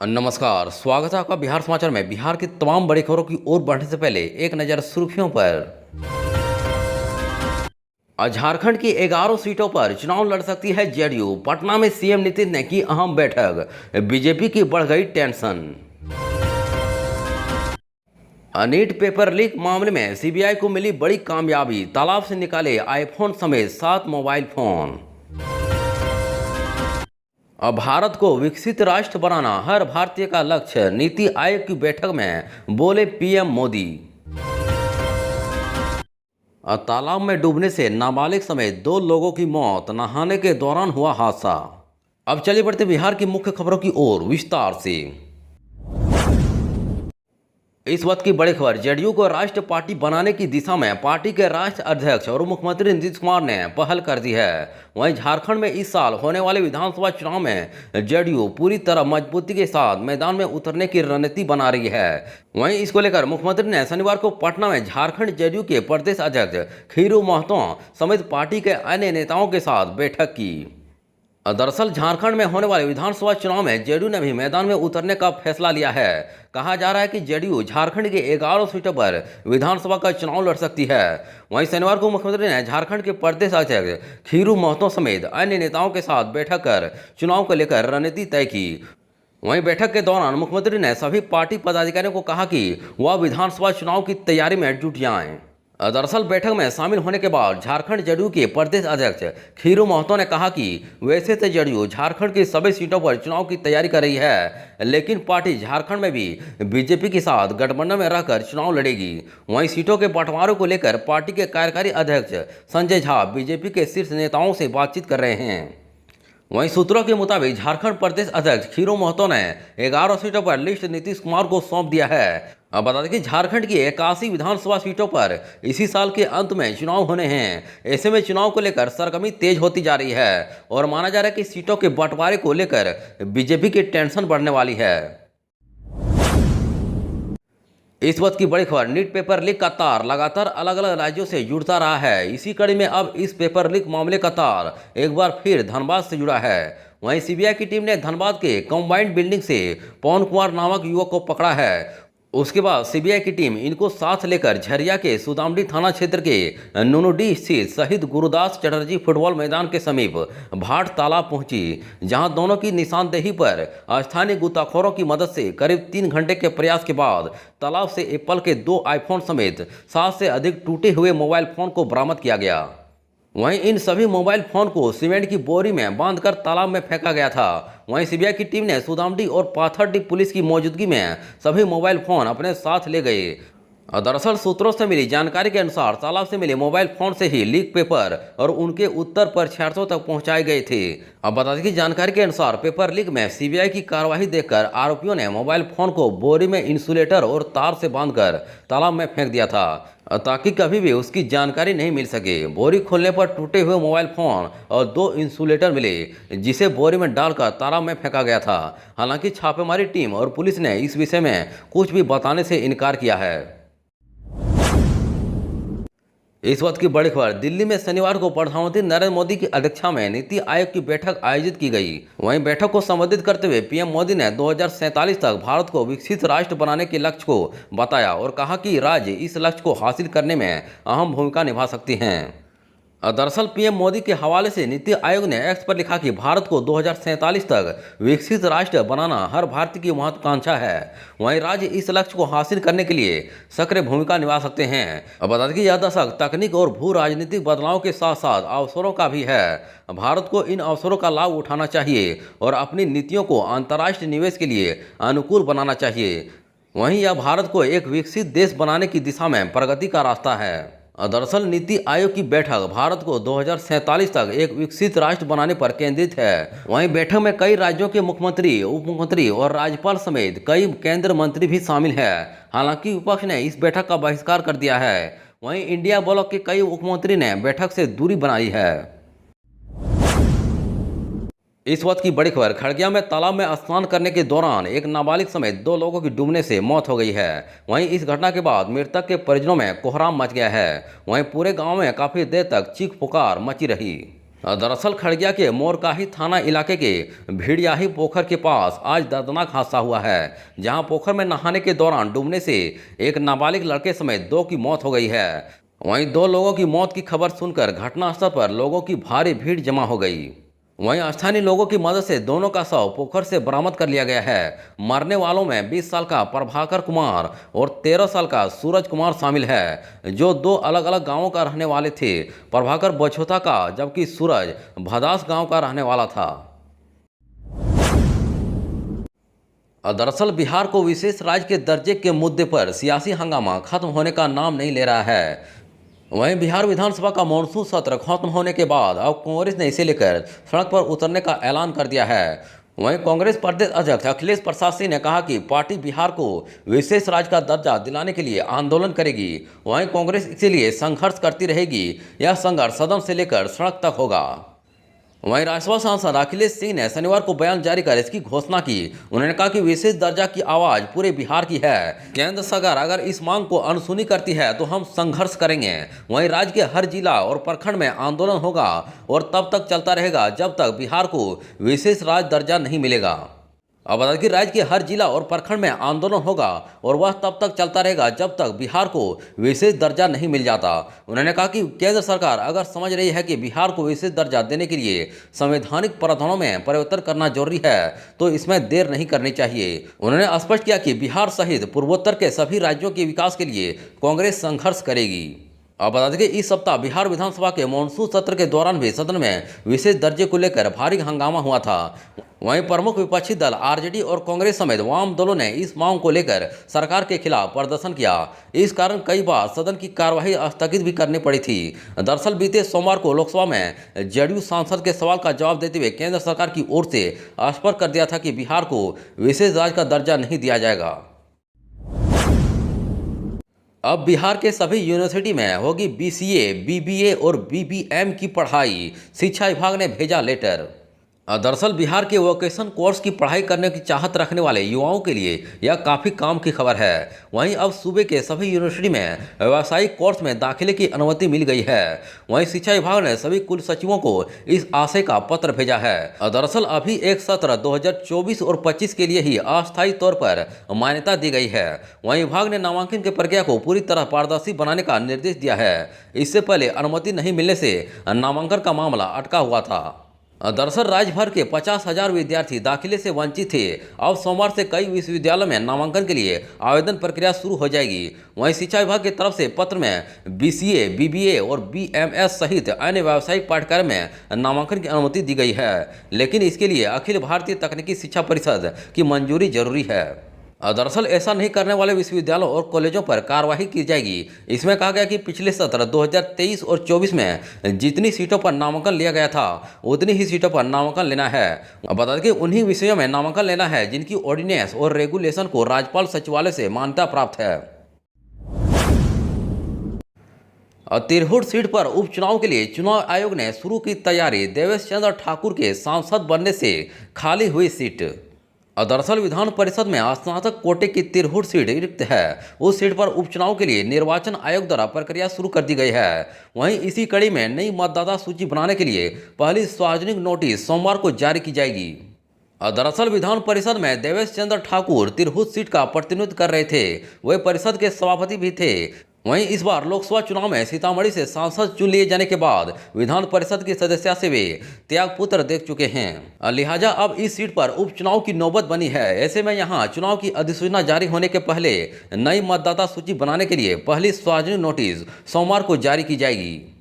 नमस्कार, स्वागत है आपका बिहार समाचार में। बिहार की तमाम बड़ी खबरों की ओर बढ़ने से पहले एक नज़र सुर्खियों पर। झारखंड की 11 सीटों पर चुनाव लड़ सकती है जेडीयू। पटना में सीएम नीतीश ने की अहम बैठक, बीजेपी की बढ़ गई टेंशन। नीट पेपर लीक मामले में सीबीआई को मिली बड़ी कामयाबी, तालाब से निकाले आईफोन समेत 7 मोबाइल फोन। अब भारत को विकसित राष्ट्र बनाना हर भारतीय का लक्ष्य, नीति आयोग की बैठक में बोले पीएम मोदी। तालाब में डूबने से नाबालिग समेत 2 लोगों की मौत, नहाने के दौरान हुआ हादसा। अब चलिए बढ़ते बिहार की मुख्य खबरों की ओर विस्तार से। इस वक्त की बड़ी खबर, जेडीयू को राष्ट्र पार्टी बनाने की दिशा में पार्टी के राष्ट्रीय अध्यक्ष और मुख्यमंत्री नीतीश कुमार ने पहल कर दी है। वहीं झारखंड में इस साल होने वाले विधानसभा चुनाव में जेडीयू पूरी तरह मजबूती के साथ मैदान में उतरने की रणनीति बना रही है। वहीं इसको लेकर मुख्यमंत्री ने शनिवार को पटना में झारखंड जेडीयू के प्रदेश अध्यक्ष खीरू महतो समेत पार्टी के अन्य नेताओं के साथ बैठक की। दरअसल झारखंड में होने वाले विधानसभा चुनाव में जेडीयू ने भी मैदान में उतरने का फैसला लिया है। कहा जा रहा है कि जेडीयू झारखंड के 11 सीटों पर विधानसभा का चुनाव लड़ सकती है। वहीं शनिवार को मुख्यमंत्री ने झारखंड के प्रदेश अध्यक्ष खीरू महतो समेत अन्य नेताओं के साथ बैठक कर चुनाव को लेकर रणनीति तय की। वहीं बैठक के दौरान मुख्यमंत्री ने सभी पार्टी पदाधिकारियों को कहा कि वह विधानसभा चुनाव की तैयारी में जुट जाएं। दरअसल बैठक में शामिल होने के बाद झारखंड जेडीयू के प्रदेश अध्यक्ष खीरू महतो ने कहा कि वैसे तो जेडीयू झारखंड की सभी सीटों पर चुनाव की तैयारी कर रही है, लेकिन पार्टी झारखंड में भी बीजेपी के साथ गठबंधन में रहकर चुनाव लड़ेगी। वहीं सीटों के बंटवारे को लेकर पार्टी के कार्यकारी अध्यक्ष संजय झा बीजेपी के शीर्ष नेताओं से बातचीत कर रहे हैं। वहीं सूत्रों के मुताबिक झारखंड प्रदेश अध्यक्ष खीरू महतो ने 11 सीटों पर लिस्ट नीतीश कुमार को सौंप दिया है। अब बता दें कि झारखंड की 81 विधानसभा सीटों पर इसी साल के अंत में चुनाव होने हैं। ऐसे में चुनाव को लेकर सरगर्मी तेज होती जा रही है और माना जा रहा है कि सीटों के बंटवारे को लेकर बीजेपी की टेंशन बढ़ने वाली है। इस वक्त की बड़ी खबर, नीट पेपर लीक का तार लगातार अलग अलग राज्यों से जुड़ता रहा है। इसी कड़ी में अब इस पेपर लीक मामले का तार एक बार फिर धनबाद से जुड़ा है। वहीं सीबीआई की टीम ने धनबाद के कंबाइंड बिल्डिंग से पवन कुमार नामक युवक को पकड़ा है। उसके बाद सीबीआई की टीम इनको साथ लेकर झरिया के सुदामडी थाना क्षेत्र के नुनुडी स्थित शहीद गुरुदास चटर्जी फुटबॉल मैदान के समीप भाट तालाब पहुंची, जहां दोनों की निशानदेही पर स्थानीय गोताखोरों की मदद से करीब 3 घंटे के प्रयास के बाद तालाब से एप्पल के 2 आईफोन समेत 7 से अधिक टूटे हुए मोबाइल फोन को बरामद किया गया। वहीं इन सभी मोबाइल फोन को सीमेंट की बोरी में बांधकर तालाब में फेंका गया था। वहीं सीबीआई की टीम ने सुदामडी और पाथरडी पुलिस की मौजूदगी में सभी मोबाइल फोन अपने साथ ले गए। दरअसल सूत्रों से मिली जानकारी के अनुसार तालाब से मिले मोबाइल फोन से ही लीक पेपर और उनके उत्तर परीक्षार्थियों तक पहुंचाए गए थे। अब बता दें कि जानकारी के अनुसार पेपर लीक में सीबीआई की कार्रवाई देखकर आरोपियों ने मोबाइल फोन को बोरी में इंसुलेटर और तार से बांधकर तालाब में फेंक दिया था, ताकि कभी भी उसकी जानकारी नहीं मिल सके। बोरी खोलने पर टूटे हुए मोबाइल फोन और 2 इंसुलेटर मिले, जिसे बोरी में डालकर तालाब में फेंका गया था। हालांकि छापेमारी टीम और पुलिस ने इस विषय में कुछ भी बताने से इनकार किया है। इस वक्त की बड़ी खबर, दिल्ली में शनिवार को प्रधानमंत्री नरेंद्र मोदी की अध्यक्षता में नीति आयोग की बैठक आयोजित की गई। वहीं बैठक को संबोधित करते हुए पीएम मोदी ने 2047 तक भारत को विकसित राष्ट्र बनाने के लक्ष्य को बताया और कहा कि राज्य इस लक्ष्य को हासिल करने में अहम भूमिका निभा सकती हैं। दरअसल पीएम मोदी के हवाले से नीति आयोग ने एक्स पर लिखा कि भारत को 2047 तक विकसित राष्ट्र बनाना हर भारतीय की महत्वाकांक्षा है। वहीं राज्य इस लक्ष्य को हासिल करने के लिए सक्रिय भूमिका निभा सकते हैं। अब बता दें कि यह दशक तकनीक और भू राजनीतिक बदलाव के साथ साथ अवसरों का भी है। भारत को इन अवसरों का लाभ उठाना चाहिए और अपनी नीतियों को अंतर्राष्ट्रीय निवेश के लिए अनुकूल बनाना चाहिए। वहीं यह भारत को एक विकसित देश बनाने की दिशा में प्रगति का रास्ता है। दरअसल नीति आयोग की बैठक भारत को 2047 तक एक विकसित राष्ट्र बनाने पर केंद्रित है। वहीं बैठक में कई राज्यों के मुख्यमंत्री, उप मुख्यमंत्री और राज्यपाल समेत कई केंद्रीय मंत्री भी शामिल हैं। हालांकि विपक्ष ने इस बैठक का बहिष्कार कर दिया है। वहीं इंडिया ब्लॉक के कई मुख्यमंत्री ने बैठक से दूरी बनाई है। इस वक्त की बड़ी खबर, खगड़िया में तालाब में स्नान करने के दौरान एक नाबालिग समेत 2 लोगों की डूबने से मौत हो गई है। वहीं इस घटना के बाद मृतक के परिजनों में कोहराम मच गया है। वहीं पूरे गांव में काफी देर तक चीख पुकार मची रही। दरअसल खड़गिया के मोरकाही थाना इलाके के भीड़ियाही पोखर के पास आज दर्दनाक हादसा हुआ है, जहां पोखर में नहाने के दौरान डूबने से एक नाबालिग लड़के समेत 2 की मौत हो गई है। वहीं 2 लोगों की मौत की खबर सुनकर घटनास्थल पर लोगों की भारी भीड़ जमा हो गई। वहीं स्थानीय लोगों की मदद से दोनों का शव पोखर से बरामद कर लिया गया है। मरने वालों में 20 साल का प्रभाकर कुमार और 13 साल का सूरज कुमार शामिल है, जो 2 अलग अलग गांवों का रहने वाले थे। प्रभाकर बछौता का जबकि सूरज भदास गांव का रहने वाला था। दरअसल बिहार को विशेष राज्य के दर्जे के मुद्दे पर सियासी हंगामा खत्म होने का नाम नहीं ले रहा है। वहीं बिहार विधानसभा का मॉनसून सत्र खत्म होने के बाद अब कांग्रेस ने इसे लेकर सड़क पर उतरने का ऐलान कर दिया है। वहीं कांग्रेस प्रदेश अध्यक्ष अखिलेश प्रसाद सिंह ने कहा कि पार्टी बिहार को विशेष राज्य का दर्जा दिलाने के लिए आंदोलन करेगी। वहीं कांग्रेस इसके लिए संघर्ष करती रहेगी। यह संघर्ष सदन से लेकर सड़क तक होगा। वहीं राज्यसभा सांसद अखिलेश सिंह ने शनिवार को बयान जारी कर इसकी घोषणा की। उन्होंने कहा कि विशेष दर्जा की आवाज पूरे बिहार की है। केंद्र सरकार अगर इस मांग को अनसुनी करती है तो हम संघर्ष करेंगे। वहीं राज्य के हर जिला और प्रखंड में आंदोलन होगा और तब तक चलता रहेगा जब तक बिहार को विशेष राज्य दर्जा नहीं मिलेगा। अब बता दें कि राज्य के हर जिला और प्रखंड में आंदोलन होगा और वह तब तक चलता रहेगा जब तक बिहार को विशेष दर्जा नहीं मिल जाता। उन्होंने कहा कि केंद्र सरकार अगर समझ रही है कि बिहार को विशेष दर्जा देने के लिए संवैधानिक प्रावधानों में परिवर्तन करना जरूरी है तो इसमें देर नहीं करनी चाहिए। उन्होंने स्पष्ट किया कि बिहार सहित पूर्वोत्तर के सभी राज्यों के विकास के लिए कांग्रेस संघर्ष करेगी। अब बता दें कि इस सप्ताह बिहार विधानसभा के मॉनसून सत्र के दौरान भी सदन में विशेष दर्जे को लेकर भारी हंगामा हुआ था। वहीं प्रमुख विपक्षी दल आरजेडी और कांग्रेस समेत वाम दलों ने इस मांग को लेकर सरकार के खिलाफ प्रदर्शन किया। इस कारण कई बार सदन की कार्यवाही स्थगित भी करनी पड़ी थी। दरअसल बीते सोमवार को लोकसभा में जेडीयू सांसद के सवाल का जवाब देते हुए केंद्र सरकार की ओर से स्पष्ट कर दिया था कि बिहार को विशेष राज्य का दर्जा नहीं दिया जाएगा। अब बिहार के सभी यूनिवर्सिटी में होगी बीसीए, बीबीए और बीबीएम की पढ़ाई, शिक्षा विभाग ने भेजा लेटर। दरअसल बिहार के वोकेशन कोर्स की पढ़ाई करने की चाहत रखने वाले युवाओं के लिए यह काफ़ी काम की खबर है। वहीं अब सूबे के सभी यूनिवर्सिटी में व्यावसायिक कोर्स में दाखिले की अनुमति मिल गई है। वहीं शिक्षा विभाग ने सभी कुल सचिवों को इस आशय का पत्र भेजा है। दरअसल अभी एक सत्र 2024 और 25 के लिए ही अस्थायी तौर पर मान्यता दी गई है। वहीं विभाग ने नामांकन की प्रक्रिया को पूरी तरह पारदर्शी बनाने का निर्देश दिया है। इससे पहले अनुमति नहीं मिलने से नामांकन का मामला अटका हुआ था। दरअसल राज्य भर के 50,000 विद्यार्थी दाखिले से वंचित थे। अब सोमवार से कई विश्वविद्यालयों में नामांकन के लिए आवेदन प्रक्रिया शुरू हो जाएगी। वहीं शिक्षा विभाग की तरफ से पत्र में बीसीए, बीबीए और बीएमएस सहित अन्य व्यावसायिक पाठ्यक्रम में नामांकन की अनुमति दी गई है, लेकिन इसके लिए अखिल भारतीय तकनीकी शिक्षा परिषद की मंजूरी जरूरी है। दरअसल ऐसा नहीं करने वाले विश्वविद्यालयों और कॉलेजों पर कार्रवाई की जाएगी। इसमें कहा गया कि पिछले सत्र 2023 और 24 में जितनी सीटों पर नामांकन लिया गया था उतनी ही सीटों पर नामांकन लेना है। बता दें कि उन्हीं विषयों में नामांकन लेना है जिनकी ऑर्डिनेंस और रेगुलेशन को राज्यपाल सचिवालय से मान्यता प्राप्त है। तिरहुत सीट पर उपचुनाव के लिए चुनाव आयोग ने शुरू की तैयारी। देवेश चंद्र ठाकुर के सांसद बनने से खाली हुई सीट। दरअसल विधान परिषद में स्नातक कोटे की तिरहुत सीट रिक्त है। उस सीट पर उपचुनाव के लिए निर्वाचन आयोग द्वारा प्रक्रिया शुरू कर दी गई है। वहीं इसी कड़ी में नई मतदाता सूची बनाने के लिए पहली सार्वजनिक नोटिस सोमवार को जारी की जाएगी। दरअसल विधान परिषद में देवेश चंद्र ठाकुर तिरहुत सीट का प्रतिनिधित्व कर रहे थे। वे परिषद के सभापति भी थे। वहीं इस बार लोकसभा चुनाव में सीतामढ़ी से सांसद चुन लिए जाने के बाद विधान परिषद की सदस्यता से वे त्यागपत्र देख चुके हैं। लिहाजा अब इस सीट पर उपचुनाव की नौबत बनी है। ऐसे में यहां चुनाव की अधिसूचना जारी होने के पहले नई मतदाता सूची बनाने के लिए पहली सार्वजनिक नोटिस सोमवार को जारी की जाएगी।